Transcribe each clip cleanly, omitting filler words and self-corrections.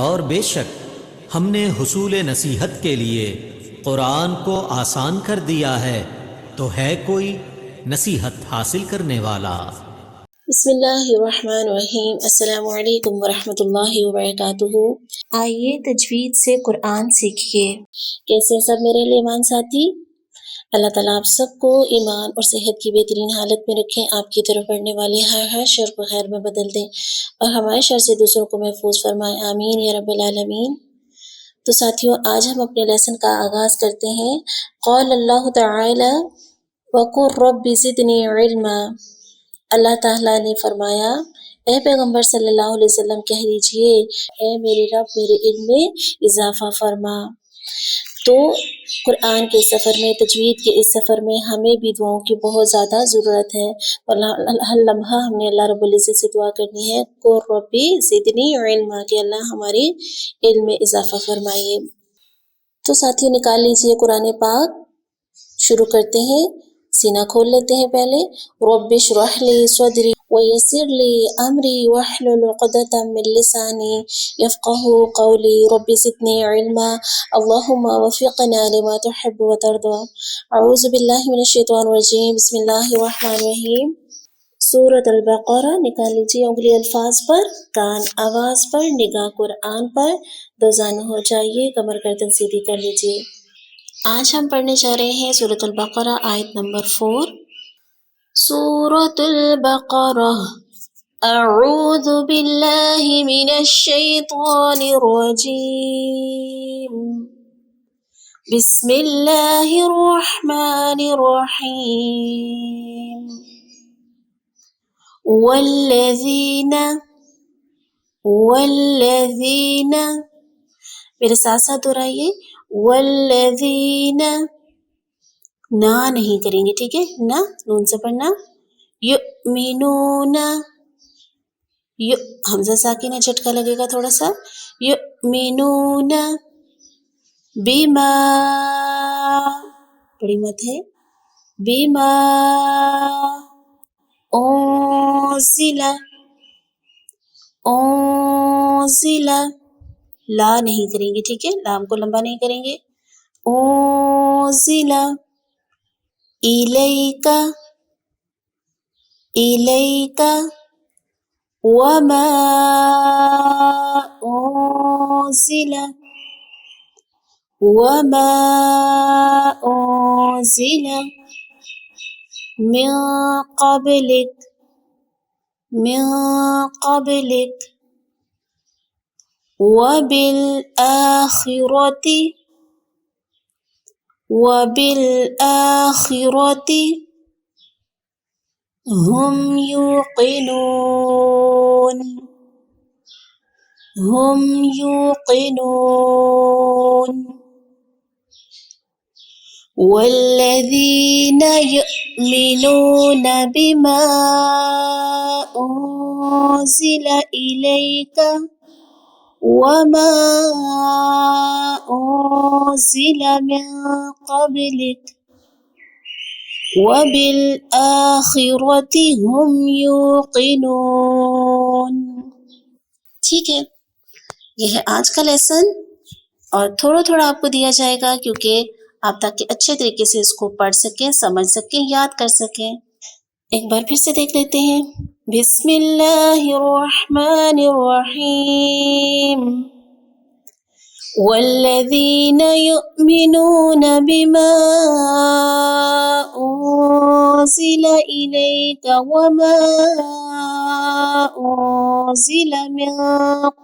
اور بے شک ہم نے حصول نصیحت کے لیے قرآن کو آسان کر دیا ہے، تو ہے کوئی نصیحت حاصل کرنے والا؟ بسم اللہ الرحمن الرحیم۔ السلام علیکم ورحمۃ اللہ وبرکاتہ۔ آئیے تجوید سے قرآن سیکھیے۔ کیسے ہیں سب میرے ایمان ساتھی؟ اللہ تعالیٰ آپ سب کو ایمان اور صحت کی بہترین حالت میں رکھیں، آپ کی طرف پڑھنے والے ہر شر کو خیر میں بدل دیں، اور ہمارے شر سے دوسروں کو محفوظ فرمائیں، آمین یا رب العالمین۔ تو ساتھیوں، آج ہم اپنے لیسن کا آغاز کرتے ہیں۔ قال اللہ تعالی وقل رب زدنی علما۔ اللہ تعالیٰ نے فرمایا، اے پیغمبر صلی اللہ علیہ وسلم کہہ دیجئے، اے میرے رب میرے علم میں اضافہ فرما۔ تو قرآن کے سفر میں، تجوید کے اس سفر میں ہمیں بھی دعاؤں کی بہت زیادہ ضرورت ہے، اور ہر لمحہ ہم نے اللہ رب العزت سے دعا کرنی ہے، قل رب زدنی علما، کہ اللہ ہمارے علم میں اضافہ فرمائیے۔ تو ساتھیوں، نکال لیجئے قرآن پاک، شروع کرتے ہیں۔ سینہ کھول لیتے ہیں پہلے۔ رب اشرح لی صدری ویسر لی امری واحلل عقدۃ من لسانی یفقهوا قولی رب زدنی علما اللہم وفقنا لما تحب وترضى۔ اعوذ باللہ من الشیطان الرجیم، بسم اللہ الرحمن الرحیم۔ سورۃ البقرہ، نکال لیجیے انگلی الفاظ پر، کان آواز پر، نگاہ قرآن پر، دو زانو ہو جائیے، کمر گردن سیدھی کر لیجیے۔ آج ہم پڑھنے جا رہے ہیں سورۃ البقرہ، آیت نمبر 4۔ سورۃ البقرہ، اعوذ باللہ من الشیطان الرجیم، بسم اللہ الرحمن الرحیم۔ والذین میرے ساتھ ساتھ دہرائیے، والذین، نہ نہیں کریں گے، ٹھیک ہے؟ نہ، نون سے پڑھنا۔ یؤمنون، حمزہ ساکن ہے، جھٹکا لگے گا تھوڑا سا۔ یؤمنون بما، بڑی مت ہے، بما انزل، لا نہیں کریں گے، ٹھیک ہے؟ لام کو لمبا نہیں کریں گے۔ انزل الیک، وما انزل من قبلک، وبالآخرة هم يوقنون، والذين يؤمنون بما أنزل إليك وما أنزل من قبلك وبالآخرة هم يوقنون۔ ٹھیک ہے، یہ ہے آج کا لیسن، اور تھوڑا تھوڑا آپ کو دیا جائے گا، کیونکہ آپ تاکہ اچھے طریقے سے اس کو پڑھ سکیں، سمجھ سکیں، یاد کر سکیں۔ ایک بار پھر سے دیکھ لیتے ہیں۔ بسم اللہ الرحمن الرحیم۔ والذین یؤمنون بما انزل الیک وما انزل من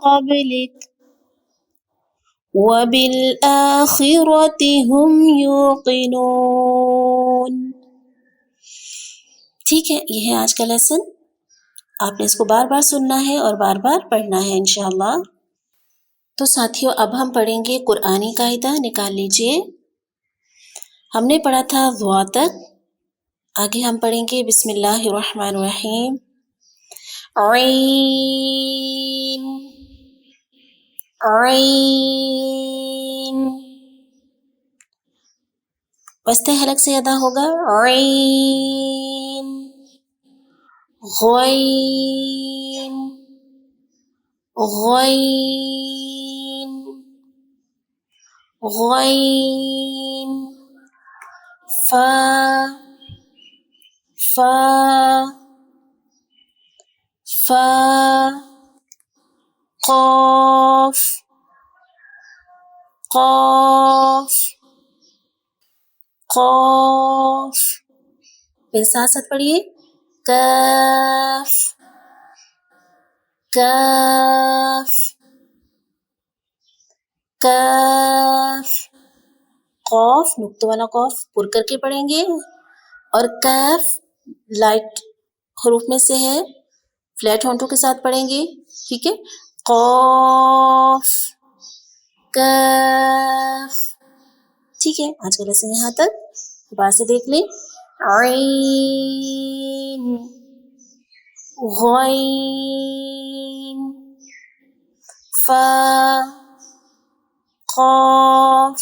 قبلک وبالآخرة هم یوقنون۔ ٹھیک ہے، یہ ہے آج کا لیسن۔ آپ نے اس کو بار بار سننا ہے اور بار بار پڑھنا ہے انشاءاللہ۔ تو ساتھیوں، اب ہم پڑھیں گے قرآنی قاعدہ، نکال لیجئے۔ ہم نے پڑھا تھا ضا تک، آگے ہم پڑھیں گے بسم اللہ الرحمن الرحیم۔ عین، وسط حلق سے ادا ہوگا، عین، غین، غین فا فا فا قاف قاف قاف. پھر ساتھ ساتھ پڑھیے کاف کاف کاف. قاف نقطہ والا قاف پر کر کے پڑھیں گے، اور کاف لائٹ حروف میں سے ہے، فلیٹ ہونٹوں کے ساتھ پڑھیں گے. ٹھیک ہے، قاف کاف. ٹھیک ہے، آج کا لیسن یہاں تک. دوبارہ سے دیکھ لیں. عین غین فا قاف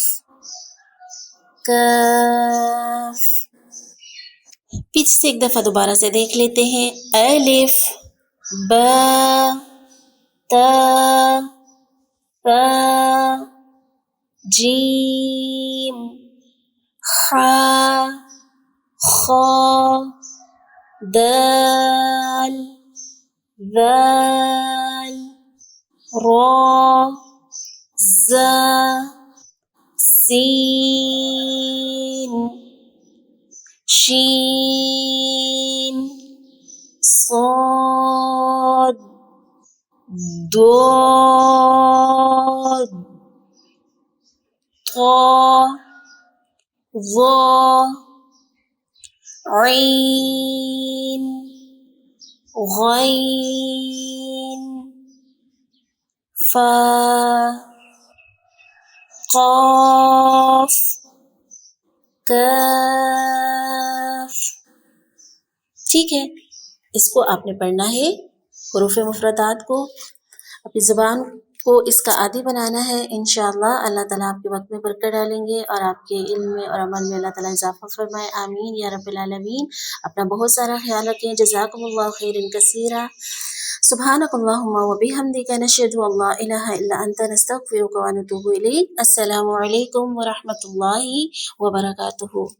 کاف. پیچھے سے ایک دفعہ دوبارہ سے دیکھ لیتے ہیں. الف با تا ثا جیم حا خا دال ذال را زا سین شین صاد ضاد طا ظا عین غین فا قاف کاف. ٹھیک ہے، اس کو آپ نے پڑھنا ہے، حروف مفردات کو اپنی زبان کو اس کا عادی بنانا ہے. انشاءاللہ اللہ تعالیٰ آپ کے وقت میں برکت ڈالیں گے اور آپ کے علم میں اور عمل میں اللہ تعالیٰ اضافہ فرمائے. آمین یا رب العالمین. اپنا بہت سارا خیال رکھیں. جزاکم اللہ خیرا کثیرا. سبحانک اللہم و بحمدک نشہد ان لا الہ الا انت نستغفرک و نتوب الیک. السلام علیکم و رحمۃ اللہ وبرکاتہ.